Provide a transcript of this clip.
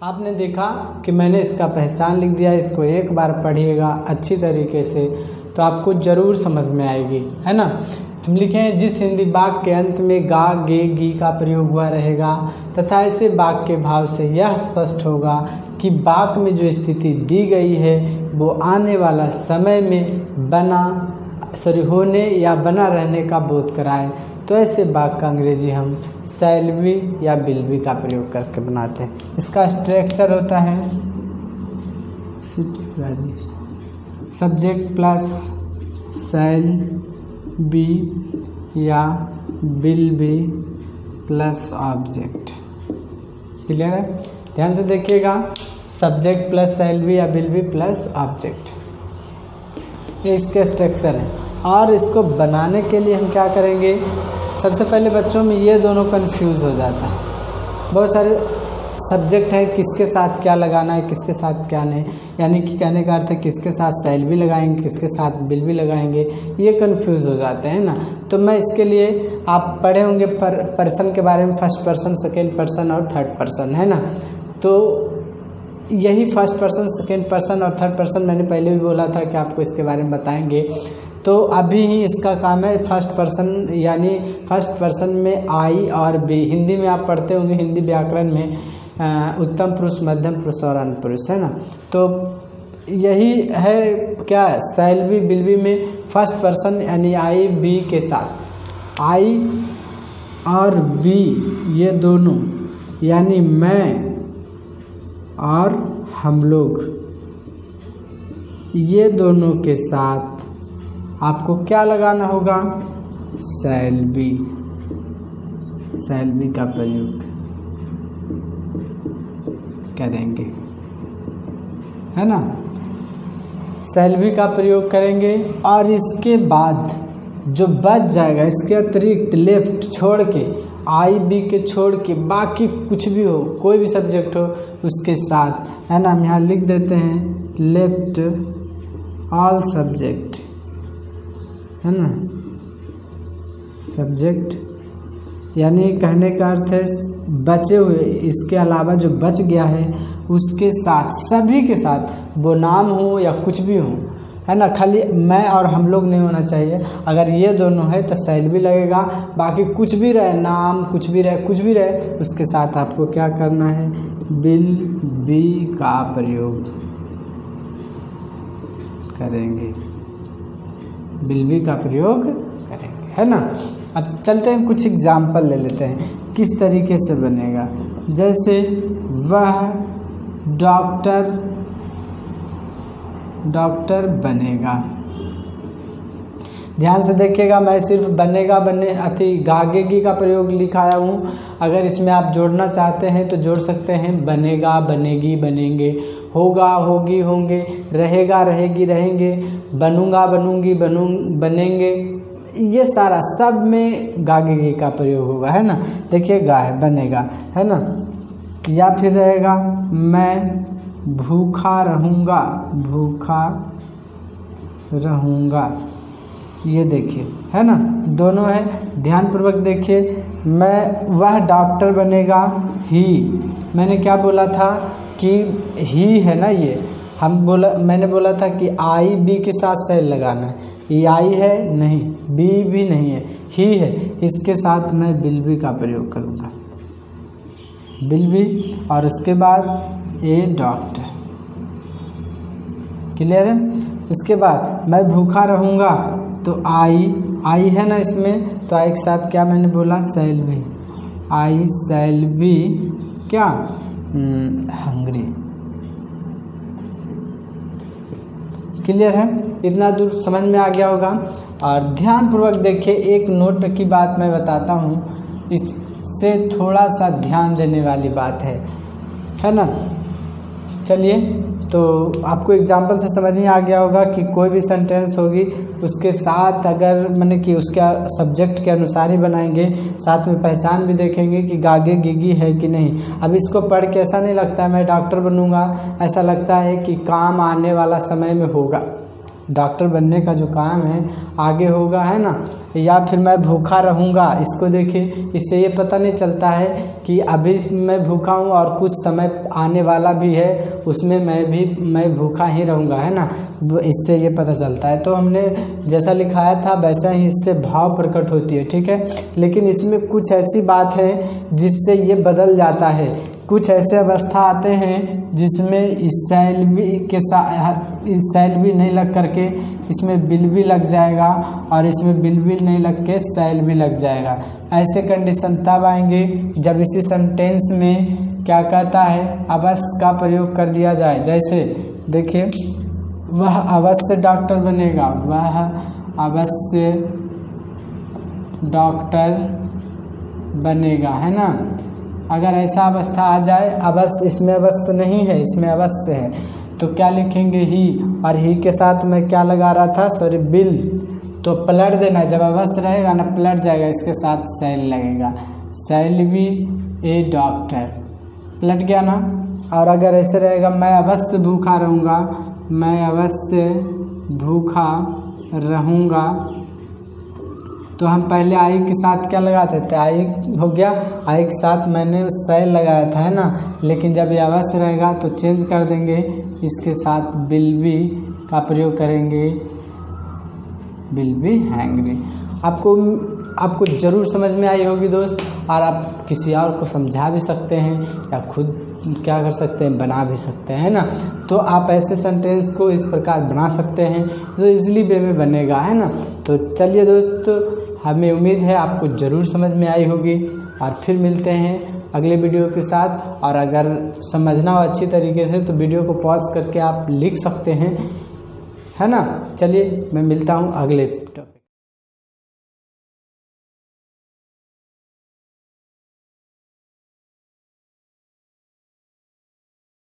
आपने देखा कि मैंने इसका पहचान लिख दिया। इसको एक बार पढ़िएगा अच्छी तरीके से तो आपको ज़रूर समझ में आएगी, है ना। हम लिखे हैं जिस हिंदी वाक्य के अंत में गा गे गी का प्रयोग हुआ रहेगा तथा ऐसे वाक्य के भाव से यह स्पष्ट होगा कि वाक्य में जो स्थिति दी गई है वो आने वाला समय में होने या बना रहने का बोध कराए, तो ऐसे वाक्य का अंग्रेजी हम शैल बी या विल बी का प्रयोग करके बनाते हैं। इसका स्ट्रक्चर होता है सब्जेक्ट प्लस शैल बी या will be plus object. Clear है? ध्यान से देखिएगा, सब्जेक्ट प्लस शैल बी या विल बी प्लस ऑब्जेक्ट, ये इसके स्ट्रक्चर है। और इसको बनाने के लिए हम क्या करेंगे, सबसे पहले बच्चों में ये दोनों कंफ्यूज हो जाता है। बहुत सारे सब्जेक्ट है, किसके साथ क्या लगाना है, किसके साथ क्या नहीं, यानी कि कहने का अर्थ है किसके साथ शैल भी लगाएंगे, किसके साथ विल भी लगाएंगे, ये कंफ्यूज हो जाते हैं ना। तो मैं इसके लिए, आप पढ़े होंगे पर्सन के बारे में, फर्स्ट पर्सन, सेकेंड पर्सन और थर्ड पर्सन, है ना। तो यही फर्स्ट पर्सन, सेकेंड पर्सन और थर्ड पर्सन मैंने पहले भी बोला था कि आपको इसके बारे में बताएंगे। तो अभी ही इसका काम है फर्स्ट पर्सन, यानी फर्स्ट पर्सन में आई और बी। हिंदी में आप पढ़ते होंगे, हिंदी व्याकरण में उत्तम पुरुष, मध्यम पुरुष और अन्य पुरुष, है ना। तो यही है क्या, शैल बी विल बी में फर्स्ट पर्सन यानी आई बी के साथ, आई और बी ये दोनों यानी मैं और हम लोग, ये दोनों के साथ आपको क्या लगाना होगा, शैल बी का प्रयोग करेंगे, है ना। शैल बी का प्रयोग करेंगे और इसके बाद जो बच जाएगा, इसके अतिरिक्त लेफ्ट छोड़ के, आई बी के छोड़ के बाकी कुछ भी हो, कोई भी सब्जेक्ट हो उसके साथ, है ना। हम यहाँ लिख देते हैं लेफ्ट ऑल सब्जेक्ट, है ना। सब्जेक्ट यानी कहने का अर्थ है बचे हुए, इसके अलावा जो बच गया है उसके साथ, सभी के साथ, वो नाम हो या कुछ भी हो, है ना। खाली मैं और हम लोग नहीं होना चाहिए। अगर ये दोनों है तो शैल भी लगेगा, बाकी कुछ भी रहे, नाम कुछ भी रहे, उसके साथ आपको क्या करना है, विल बी का प्रयोग करेंगे, विल बी का प्रयोग करेंगे, है ना। अब चलते हैं, कुछ एग्जाम्पल ले लेते हैं किस तरीके से बनेगा। जैसे वह डॉक्टर बनेगा। ध्यान से देखिएगा, मैं सिर्फ बनेगा गागेगी का प्रयोग लिखाया हूँ। अगर इसमें आप जोड़ना चाहते हैं तो जोड़ सकते हैं, बनेगा बनेगी बनेंगे, होगा होगी होंगे, रहेगा रहेगी रहेंगे, बनूंगा बनूंगी बनेंगे, ये सारा सब में गागेगी का प्रयोग होगा, है ना। देखिए गा है, बनेगा, है ना। या फिर रहेगा मैं भूखा रहूँगा, ये देखिए, है ना। दोनों है, ध्यान पूर्वक देखिए। वह डॉक्टर बनेगा, मैंने क्या बोला था कि ही है ना, ये मैंने बोला था कि आई बी के साथ शैल लगाना है, ये आई है नहीं, बी भी नहीं है, ही है, इसके साथ मैं विल बी का प्रयोग करूँगा, विल बी, और उसके बाद ए डॉक्टर। क्लियर है? इसके बाद मैं भूखा रहूँगा, तो आई है ना इसमें, तो आई के साथ क्या मैंने बोला, shall be, I shall be क्या, हंग्री। क्लियर है? इतना दूर समझ में आ गया होगा। और ध्यान पूर्वक देखिए, एक नोट की बात मैं बताता हूँ, इससे थोड़ा सा ध्यान देने वाली बात है ना। चलिए, तो आपको एग्जाम्पल से समझ में आ गया होगा कि कोई भी सेंटेंस होगी उसके साथ अगर मैंने कि उसका सब्जेक्ट के अनुसार ही बनाएंगे, साथ में पहचान भी देखेंगे कि गागे गिगी है कि नहीं। अब इसको पढ़ के ऐसा नहीं लगता है मैं डॉक्टर बनूंगा, ऐसा लगता है कि काम आने वाला समय में होगा, डॉक्टर बनने का जो काम है आगे होगा, है ना। या फिर मैं भूखा रहूँगा, इसको देखिए, इससे ये पता नहीं चलता है कि अभी मैं भूखा हूँ और कुछ समय आने वाला भी है, उसमें मैं भूखा ही रहूँगा, है ना। इससे ये पता चलता है। तो हमने जैसा लिखाया था वैसा ही इससे भाव प्रकट होती है, ठीक है। लेकिन इसमें कुछ ऐसी बात है जिससे ये बदल जाता है। कुछ ऐसे अवस्था आते हैं जिसमें इस सैलवी के साथ इस सैलवी नहीं लग करके इसमें बिल भी लग जाएगा और इसमें बिल भी नहीं लग के सैल भी लग जाएगा। ऐसे कंडीशन तब आएंगे जब इसी सेंटेंस में क्या कहता है, अवश्य का प्रयोग कर दिया जाए। जैसे देखिए, वह अवश्य डॉक्टर बनेगा, वह अवश्य डॉक्टर बनेगा, है ना। अगर ऐसा अवस्था आ जाए, अवश्य इसमें अवश्य नहीं है, इसमें अवश्य है, तो क्या लिखेंगे, ही। और ही के साथ मैं क्या लगा रहा था, सॉरी, बिल, तो पलट देना। जब अवश्य रहेगा ना पलट जाएगा, इसके साथ सैल लगेगा, सैल भी ए डॉक्टर, पलट गया ना। और अगर ऐसे रहेगा, मैं अवश्य भूखा रहूँगा, मैं अवश्य भूखा रहूँगा, तो हम पहले आई के साथ क्या लगाते थे, आई हो गया, आई के साथ मैंने सैल लगाया था, है ना। लेकिन जब ये अवश्य रहेगा तो चेंज कर देंगे, इसके साथ विल बी का प्रयोग करेंगे, विल बी हैंग्री। आपको ज़रूर समझ में आई होगी दोस्त, और आप किसी और को समझा भी सकते हैं या खुद क्या कर सकते हैं, बना भी सकते हैं, ना। तो आप ऐसे सेंटेंस को इस प्रकार बना सकते हैं जो इजीली वे में बनेगा, है ना। तो चलिए दोस्त, हमें उम्मीद है आपको ज़रूर समझ में आई होगी, और फिर मिलते हैं अगले वीडियो के साथ। और अगर समझना हो अच्छी तरीके से तो वीडियो को पॉज करके आप लिख सकते हैं, है ना। चलिए, मैं मिलता हूँ अगले